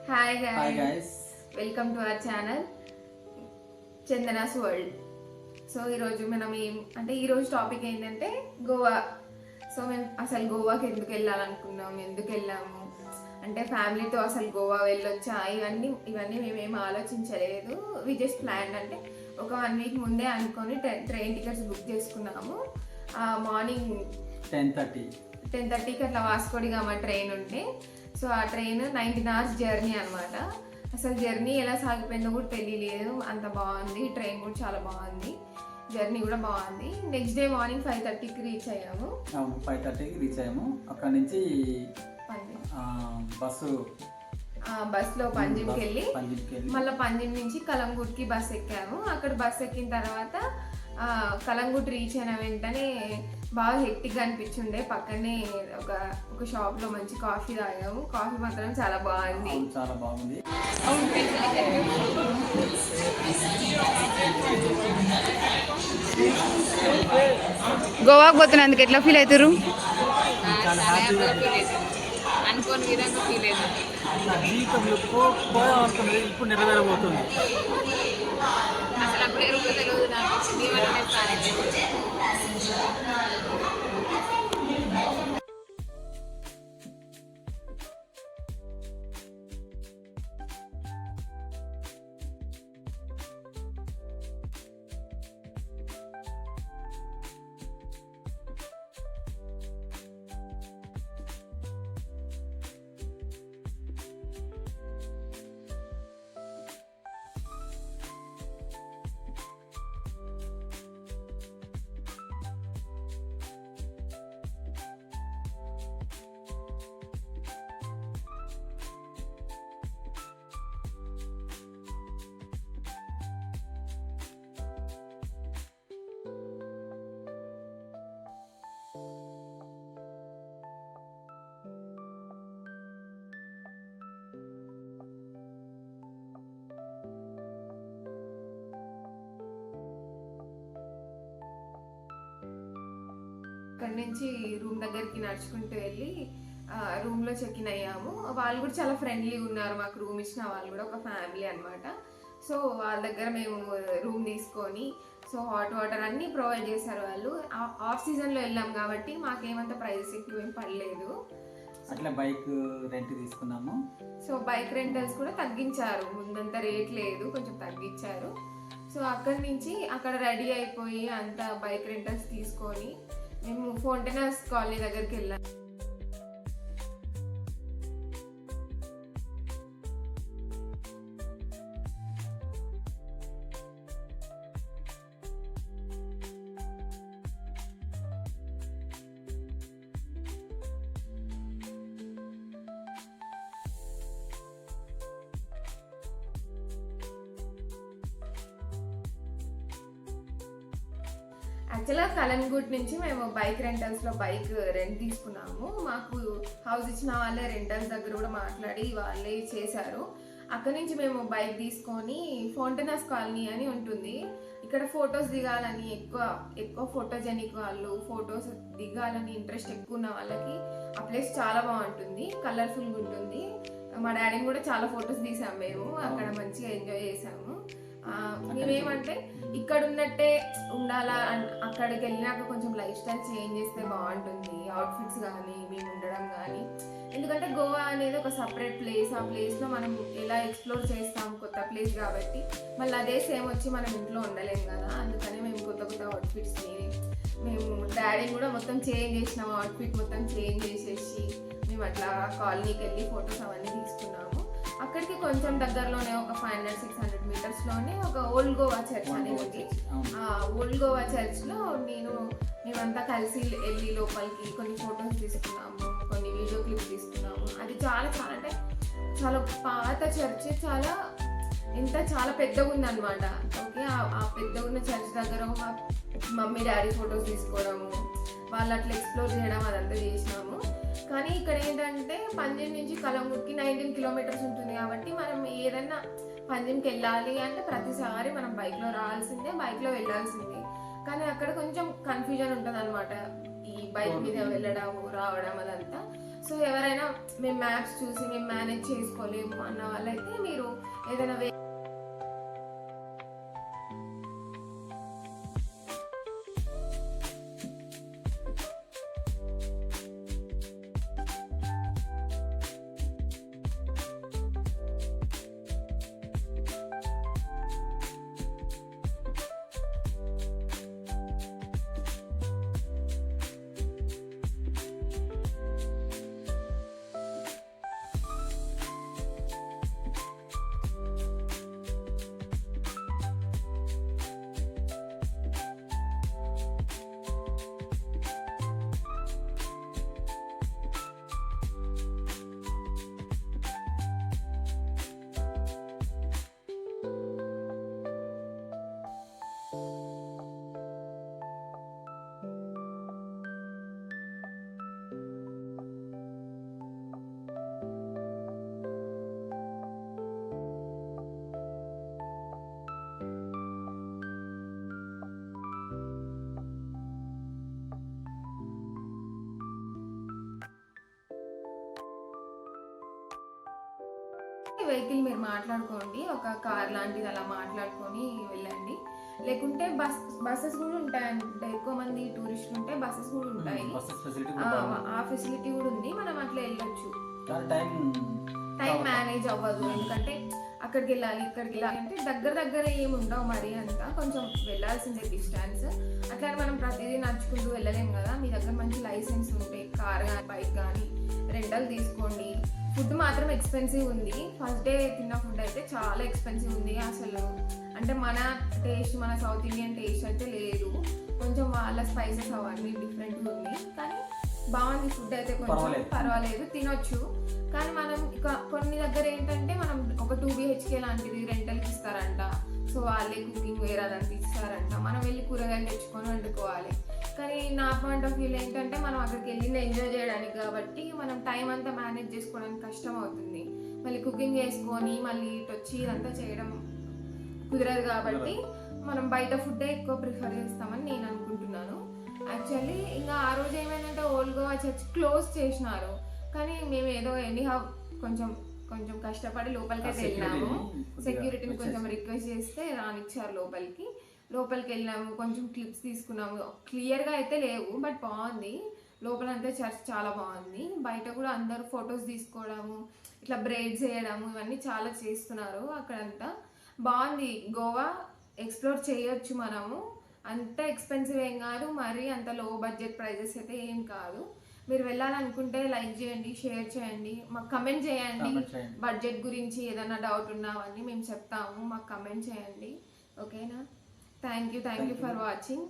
Hi hi guys, guys. Welcome to our channel Chandana's world. So ఈరోజు మనం ఈరోజు topic ఏంటంటే గోవా. సో మేము అసలు గోవాకి ఎందుకు వెళ్ళాలనుకున్నాము, ఎందుకు వెళ్ళాము అంటే ఫ్యామిలీతో అసలు గోవా వెళ్ళొచ్చా, ఇవన్నీ మేమేం ఆలోచించలేదు. వి జస్ట్ ప్లాన్ అంటే ఒక 1 వీక్ ముందే అనుకొని ట్రైన్ టికెట్స్ బుక్ చేసుకున్నాము. మార్నింగ్ 10:30కి అట్లా వాస్కోడిగామా ట్రైన్ ఉంటే, సో ఆ ట్రైన్ 19 hours జర్నీ అనమాట. అసలు జర్నీ ఎలా సాగిపోయిందో కూడా తెలియలేదు, అంత బాగుంది. ట్రైన్ కూడా చాలా బాగుంది, జర్నీ కూడా బాగుంది. నెక్స్ట్ డే మార్నింగ్ 5:30కి రీచ్ అయ్యాము. 5:30కి రీచ్ అయ్యాము. అక్కడ నుంచి బస్లో పంజిమ్కి వెళ్ళి మళ్ళీ పంజిమ్ నుంచి కలంగూట్కి బస్ ఎక్కాము. అక్కడ బస్ ఎక్కిన తర్వాత కలంగూట్ రీచ్ అయిన వెంటనే బాగా హెక్టిక్గా అనిపించుండే. పక్కనే ఒక షాప్లో మంచి కాఫీ తాగాము. కాఫీ మాత్రం చాలా బాగుంది. గోవాకి పోతున్నందుకు ఎట్లా ఫీల్ అవుతారు? అనుకోని విధంగా ఫీల్ అవుతుంది. జీవితంలో పోయాలనుకున్నది ఇప్పుడు నెరవేరబోతుంది. అసలు అప్పుడే రూప తెలియదు నాకు. అక్కడి నుంచి రూమ్ దగ్గరికి నడుచుకుంటూ వెళ్ళి రూమ్లో చెక్ ఇన్ అయ్యాము. వాళ్ళు కూడా చాలా ఫ్రెండ్లీగా ఉన్నారు. మాకు రూమ్ ఇచ్చిన వాళ్ళు కూడా ఒక ఫ్యామిలీ అనమాట. సో వాళ్ళ దగ్గర మేము రూమ్ తీసుకొని, సో హాట్ వాటర్ అన్నీ ప్రొవైడ్ చేశారు వాళ్ళు. ఆఫ్ సీజన్లో వెళ్ళాం కాబట్టి మాకేమంత ప్రైస్ ఎక్కువ ఏం పడలేదు. అట్లా బైక్ రెంట్ తీసుకున్నాము. సో బైక్ రెంటల్స్ కూడా తగ్గించారు, ముందంత రేట్ లేదు, కొంచెం తగ్గించారు. సో అక్కడి నుంచి అక్కడ రెడీ అయిపోయి అంతా బైక్ రెంటల్స్ తీసుకొని మేము ఫౌంటైనర్స్ కాలనీ దగ్గరికి వెళ్ళాం. యాక్చువల్గా కలంగూట్ నుంచి మేము బైక్ రెంటల్స్లో బైక్ రెంట్ తీసుకున్నాము. మాకు హౌస్ ఇచ్చిన వాళ్ళే రెంటల్స్ దగ్గర కూడా మాట్లాడి వాళ్ళే చేశారు. అక్కడి నుంచి మేము బైక్ తీసుకొని ఫౌంటైనర్స్ కాలనీ అని ఉంటుంది. ఇక్కడ ఫొటోస్ దిగాలని ఎక్కువ ఫోటోజెనిక్ వాళ్ళు, ఫొటోస్ దిగాలని ఇంట్రెస్ట్ ఎక్కువ ఉన్న వాళ్ళకి ఆ ప్లేస్ చాలా బాగుంటుంది, కలర్ఫుల్గా ఉంటుంది. మా డాడీని కూడా చాలా ఫొటోస్ తీసాము మేము అక్కడ, మంచిగా ఎంజాయ్ చేసాము. మేమేమంటే ఇక్కడ ఉన్నట్టే ఉండాలా, అక్కడికి వెళ్ళినాక కొంచెం లైఫ్ స్టైల్ చేంజ్ చేస్తే బాగుంటుంది, అవుట్ఫిట్స్ కానీ మేము ఉండడం కానీ. ఎందుకంటే గోవా అనేది ఒక సపరేట్ ప్లేస్, ఆ ప్లేస్లో మనం ఎలా ఎక్స్ప్లోర్ చేస్తాం, కొత్త ప్లేస్ కాబట్టి మళ్ళీ అదే సేమ్ వచ్చి మనం ఇంట్లో ఉండలేము కదా. అందుకని మేము కొత్త అవుట్ఫిట్స్ని మేము డాడీని కూడా మొత్తం చేంజ్ చేసినాము. అవుట్ఫిట్ మొత్తం చేంజ్ చేసేసి మేము అట్లా కాలనీకి వెళ్ళి ఫొటోస్ అవన్నీ తీసుకున్నాము. అక్కడికి కొంచెం దగ్గరలోనే ఒక 500-600 మీటర్స్లోనే ఒక ఓల్డ్ గోవా చర్చ్ అనేది ఉంది. ఆ ఓల్డ్ గోవా చర్చ్లో మేమంతా కలిసి వెళ్ళి లోపలికి కొన్ని ఫొటోస్ తీసుకున్నాము, కొన్ని వీడియో క్లిప్స్ తీసుకున్నాము. అది చాలా అంటే చాలా పాత చర్చ్, చాలా పెద్దగా ఉందన్నమాట. ఓకే, ఆ పెద్దగా ఉన్న చర్చ్ దగ్గర మా మమ్మీ డాడీ ఫొటోస్ తీసుకోవడము, వాళ్ళు అట్లా ఎక్స్ప్లోర్ చేయడం అదంతా చేసినాము. కానీ ఇక్కడ ఏంటంటే పంజిమ్ నుంచి కలంగూట్కి 19 kilometers ఉంటుంది కాబట్టి మనం ఏదన్నా పంజిమ్కి వెళ్ళాలి అంటే ప్రతిసారి మనం బైక్లో రావాల్సిందే, బైక్లో వెళ్ళాల్సిందే. కానీ అక్కడ కొంచెం కన్ఫ్యూజన్ ఉంటుంది అనమాట, ఈ బైక్ మీద వెళ్ళడం రావడం అదంతా. సో ఎవరైనా మేము మ్యాప్స్ చూసి మేము మేనేజ్ చేసుకోలేము అన్న వాళ్ళైతే మీరు ఏదైనా వెహికల్ మీరు మాట్లాడుకోండి, ఒక కార్ లాంటిది అలా మాట్లాడుకొని వెళ్ళండి. లేకుంటే బస్సెస్ కూడా ఉంటాయి అంటే ఎక్కువ మంది టూరిస్టులు ఉంటే బస్సెస్ కూడా ఉంటాయి. ఆ ఫెసిలిటీ కూడా ఉంది, మనం అట్లా వెళ్ళొచ్చు. టైం మేనేజ్ అవ్వదు, ఎందుకంటే అక్కడికి వెళ్ళాలి ఇక్కడికి వెళ్ళాలి అంటే దగ్గర ఏమి ఉండవు మరి అంత, కొంచెం వెళ్ళాల్సిందే డిస్టెన్స్. అట్లానే మనం ప్రతిదీ నడుచుకుంటూ వెళ్ళలేము కదా. మీ దగ్గర మంచి లైసెన్స్ ఉంటే కార్ కానీ బైక్ కానీ రెంటల్ తీసుకోండి. ఫుడ్ మాత్రం ఎక్స్పెన్సివ్ ఉంది. ఫస్ట్ డే తిన్న ఫుడ్ అయితే చాలా ఎక్స్పెన్సివ్ ఉంది అసలు. అంటే మన టేస్ట్, మన సౌత్ ఇండియన్ టేస్ట్ అయితే లేదు. కొంచెం వాళ్ళ స్పైసెస్ అవన్నీ డిఫరెంట్గా ఉంది, కానీ బాగుంది ఫుడ్ అయితే, కొంచెం పర్వాలేదు తినొచ్చు. కానీ మనం ఇక కొన్ని దగ్గర ఏంటంటే మనం ఒక 2 BHK లాంటిది రెంటల్కి ఇస్తారంట. సో వాళ్ళే కుకింగ్ వేరే అదంతా ఇస్తారంట, మనం వెళ్ళి కూరగాయలు తెచ్చుకొని వండుకోవాలి. కానీ నా పాయింట్ ఆఫ్ వ్యూలో ఏంటంటే మనం అక్కడికి వెళ్ళి ఎంజాయ్ చేయడానికి కాబట్టి మనం టైం అంతా మేనేజ్ చేసుకోవడానికి కష్టం అవుతుంది. మళ్ళీ కుకింగ్ చేసుకొని మళ్ళీ ఇటు వచ్చి ఇదంతా చేయడం కుదరదు కాబట్టి మనం బయట ఫుడ్డే ఎక్కువ ప్రిఫర్ చేస్తామని నేను అనుకుంటున్నాను. యాక్చువల్లీ ఇంకా ఆ రోజు ఏమైందంటే ఓల్డ్ గోవా చర్చ్ క్లోజ్ చేసినారు, కానీ మేము ఏదో ఎనీహౌ కొంచెం కష్టపడి లోపలికి అయితే వెళ్ళినాము. సెక్యూరిటీని కొంచెం రిక్వెస్ట్ చేస్తే రానిచ్చారు లోపలికి వెళ్ళినాము. కొంచెం క్లిప్స్ తీసుకున్నాము, క్లియర్గా అయితే లేవు బట్ బాగుంది. లోపలంతా చర్చ్ చాలా బాగుంది. బయట కూడా అందరూ ఫొటోస్ తీసుకోవడము, ఇట్లా బ్రైడ్స్ చేయడము ఇవన్నీ చాలా చేస్తున్నారు. అక్కడంతా బాగుంది. గోవా ఎక్స్ప్లోర్ చేయొచ్చు మనము, అంత ఎక్స్పెన్సివ్ ఏం కాదు, మరీ అంత లో బడ్జెట్ ప్రైజెస్ అయితే ఏం కాదు. మీరు వెళ్ళాలనుకుంటే లైక్ చేయండి, షేర్ చేయండి, మాకు కమెంట్ చేయండి. బడ్జెట్ గురించి ఏదైనా డౌట్ ఉన్నా అవన్నీ మేము చెప్తాము, మాకు కమెంట్ చేయండి. ఓకేనా? Thank you for watching.